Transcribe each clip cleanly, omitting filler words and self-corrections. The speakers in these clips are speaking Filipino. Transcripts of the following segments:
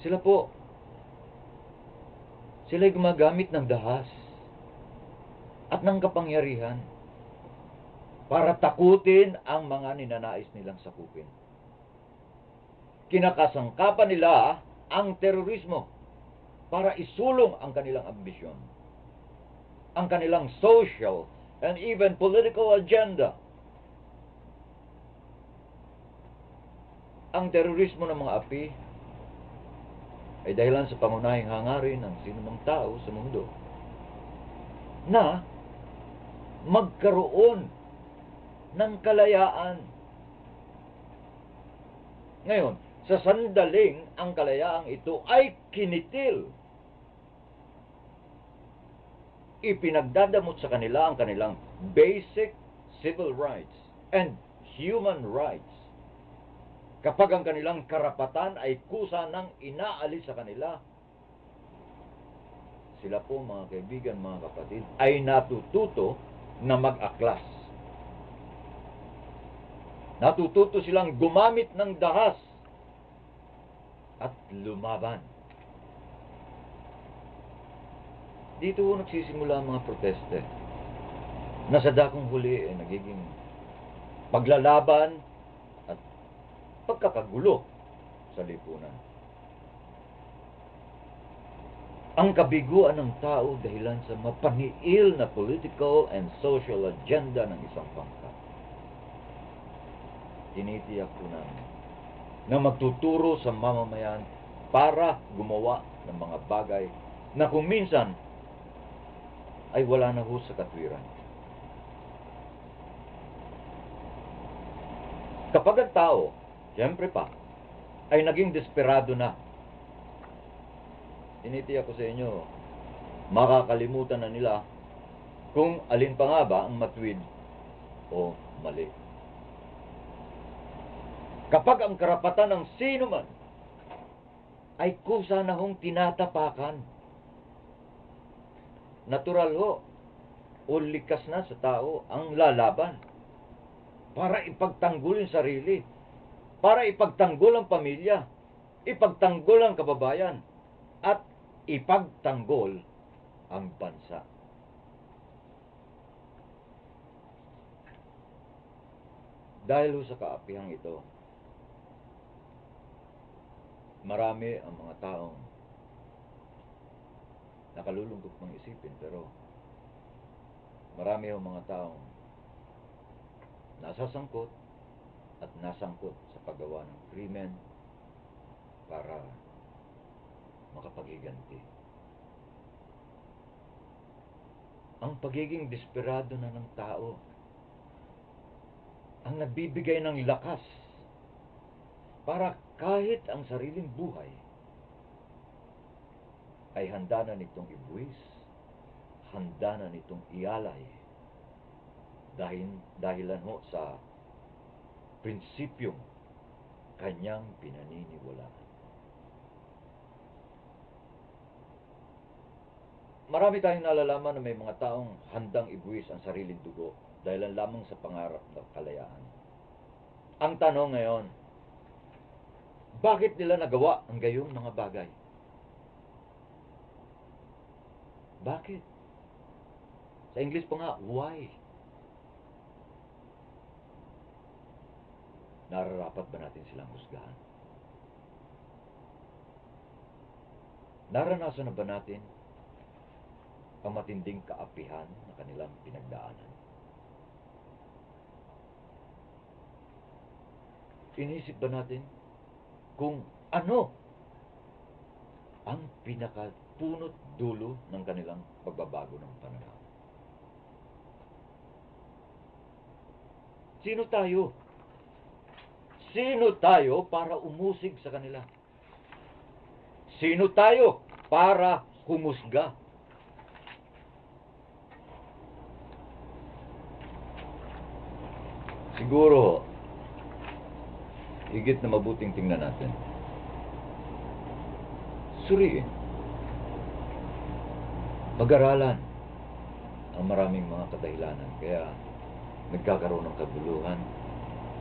Sila po, sila'y gumagamit ng dahas at ng kapangyarihan para takutin ang mga ninanais nilang sakupin. Kinakasangkapan nila ang terorismo para isulong ang kanilang ambisyon, ang kanilang social and even political agenda. Ang terorismo ng mga api ay dahilan sa pangunahing hangarin ng sinumang tao sa mundo na magkaroon ng kalayaan. Ngayon, sa sandaling ang kalayaang ito ay kinitil, ipinagdadamot sa kanila ang kanilang basic civil rights and human rights. Kapag ang kanilang karapatan ay kusa ng inaalis sa kanila, sila po mga kaibigan, mga kapatid, ay natututo na mag-aklas. Natututo silang gumamit ng dahas at lumaban. Dito nagsisimula ang mga proteste na sa dakong huli ay nagiging paglalaban at pagkakagulo sa lipunan. Ang kabiguan ng tao dahilan sa mapaniil na political and social agenda ng isang pangkat. Tinitiyak ko namin na magtuturo sa mamamayan para gumawa ng mga bagay na kung minsan ay wala na ho sa katwiran. Kapag ang tao, siyempre pa, ay naging desperado na, tinitiyak ko sa inyo, makakalimutan na nila kung alin pa nga ba ang matwid o mali. Kapag ang karapatan ng sino man ay kusa na hong tinatapakan, natural ho o likas na sa tao ang lalaban para ipagtanggol ang sarili, para ipagtanggol ang pamilya, ipagtanggol ang kababayan, at ipagtanggol ang bansa. Dahil sa kaapihang ito, marami ang mga taong nakalulungkot mang isipin, pero marami ang mga taong nasasangkot at nasangkot sa paggawa ng krimen para makapaghiganti. Ang pagiging desperado na ng tao ang nagbibigay ng lakas para kahit ang sariling buhay ay handa na nitong ibuwis, handa na nitong ialay dahilan ho sa prinsipyong kanyang pinaniniwalaan. Marami tayong nalalaman na may mga taong handang ibuwis ang sariling dugo dahilan lamang sa pangarap ng kalayaan. Ang tanong ngayon, bakit nila nagawa ang gayong mga bagay? Bakit? Sa English pa nga, why? Nararapat ba natin silang husgahan? Naranasan na ba natin ang matinding kaapihan na kanilang pinagdaanan? Inisip ba natin kung ano ang pinakapunot dulo ng kanilang pagbabago ng pananaw? Sino tayo? Sino tayo para umusig sa kanila? Sino tayo para humusga? Siguro, higit na mabuting tingnan natin. Suriin. Pag-aralan ang maraming mga kadahilanan kaya nagkakaroon ng kaguluhan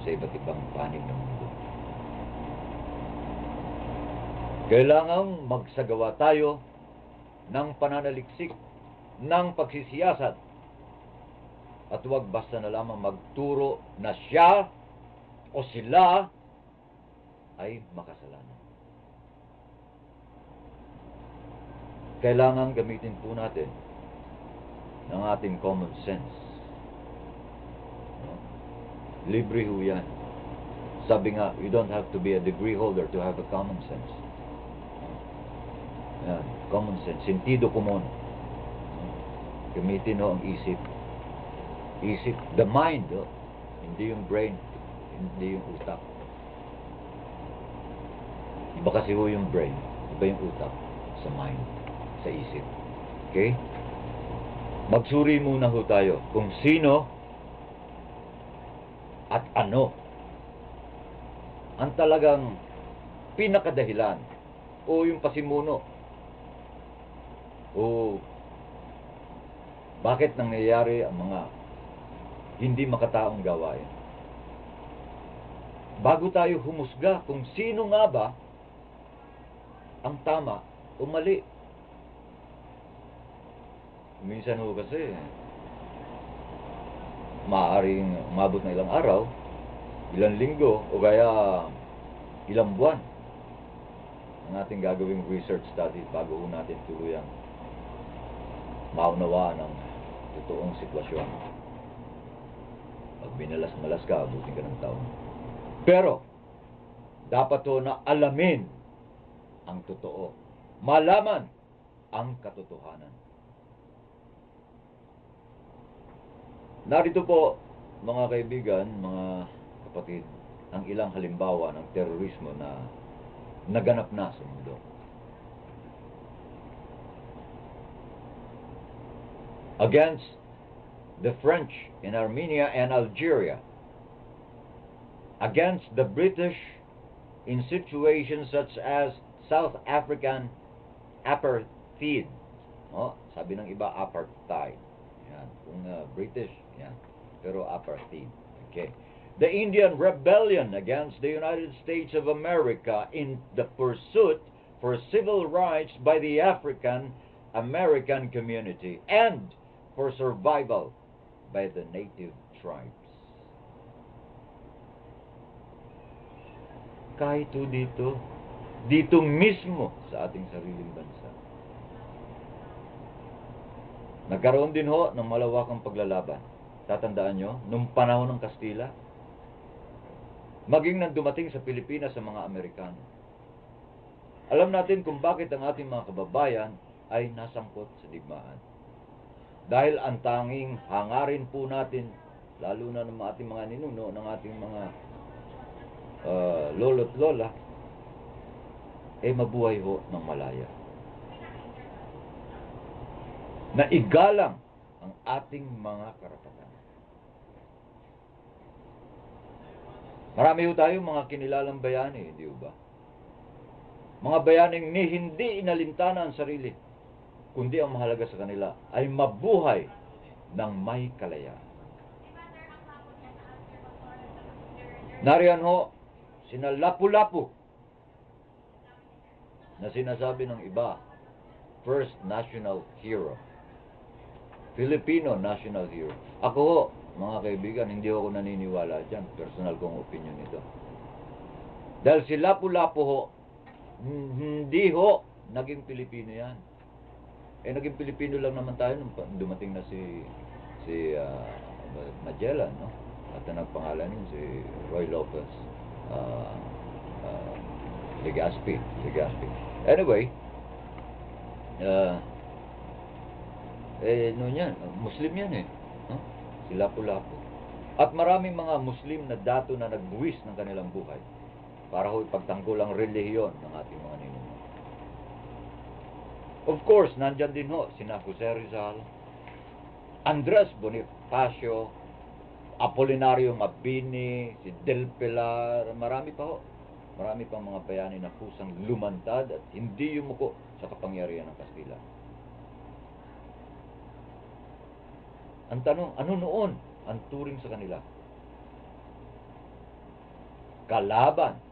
sa iba't ibang panig ng mundo. Kailangang magsagawa tayo ng pananaliksik, ng pagsisiyasat, at huwag basta na lamang magturo na siya o sila ay makasalanan. Kailangan gamitin po natin ng ating common sense. Libre ho yan. Sabi nga, you don't have to be a degree holder to have a common sense. Yan, common sense, sentido común. Gamitin ho ang isip. Isip, the mind, hindi yung brain, hindi yung utak. Iba kasi ho yung brain, iba yung utak sa mind, sa isip. Okay? Magsuri muna ho tayo kung sino at ano ang talagang pinakadahilan o yung pasimuno o bakit nangyayari ang mga hindi makataong gawain. Bago tayo humusga kung sino nga ba ang tama o mali. Minsan ho kasi maaaring umabot na ilang araw, ilang linggo, o kaya ilang buwan ang ating gagawing research study bago ho natin tuluyang maunawaan ang totoong sitwasyon. Pag binalas-malas ka, abutin ka ng taon. Pero, dapat ho na alamin ang totoo. Malaman ang katotohanan. Narito po, mga kaibigan, mga kapatid, ang ilang halimbawa ng terorismo na naganap na sa mundo. Against the French in Armenia and Algeria, against the British in situations such as South African apartheid. Sabi ng iba, apartheid. Yan. Kung British, yan. Pero apartheid. Okay. The Indian rebellion against the United States of America in the pursuit for civil rights by the African American community and for survival by the native tribes. Kahit dito mismo sa ating sariling bansa. Nagkaroon din ho ng malawakang paglalaban. Tatandaan nyo, nung panahon ng Kastila, maging nang dumating sa Pilipinas sa mga Amerikano. Alam natin kung bakit ang ating mga kababayan ay nasangkot sa digmaan. Dahil ang tanging hangarin po natin, lalo na ng ating mga ninuno, ng ating mga lolo't lola, ay mabuhay ho ng malaya. Na igalang ang ating mga karapatan. Marami ho tayo mga kinilalang bayani, hindi ba? Mga bayaning hindi inalintana ang sarili, kundi ang mahalaga sa kanila ay mabuhay ng may kalayaan. Nariyan ho, sina Lapu-Lapu, na sinasabi ng iba, first national hero. Filipino national hero. Ako ho, mga kaibigan, hindi ako naniniwala dyan. Personal kong opinion ito. Dahil si Lapu-Lapu ho, hindi ho naging Pilipino yan. Naging Pilipino lang naman tayo nung dumating na si Magellan, no? At nagpangalan yun si Roy Lopez Legazpi. Anyway, Muslim yan no? Si Lapu-Lapu. At maraming mga Muslim na dato na nagbuwis ng kanilang buhay para ho ipagtanggol ang relihiyon ng ating mga ninuno. Of course, nandyan din ho sina Jose Rizal, Andres Bonifacio, Apolinario Mabini, si Del Pilar, marami pa ho. Marami pang mga bayani na kusang lumantad at hindi yumuko sa kapangyarihan ng Kastila. Ang tanong, ano noon ang turing sa kanila? Kalaban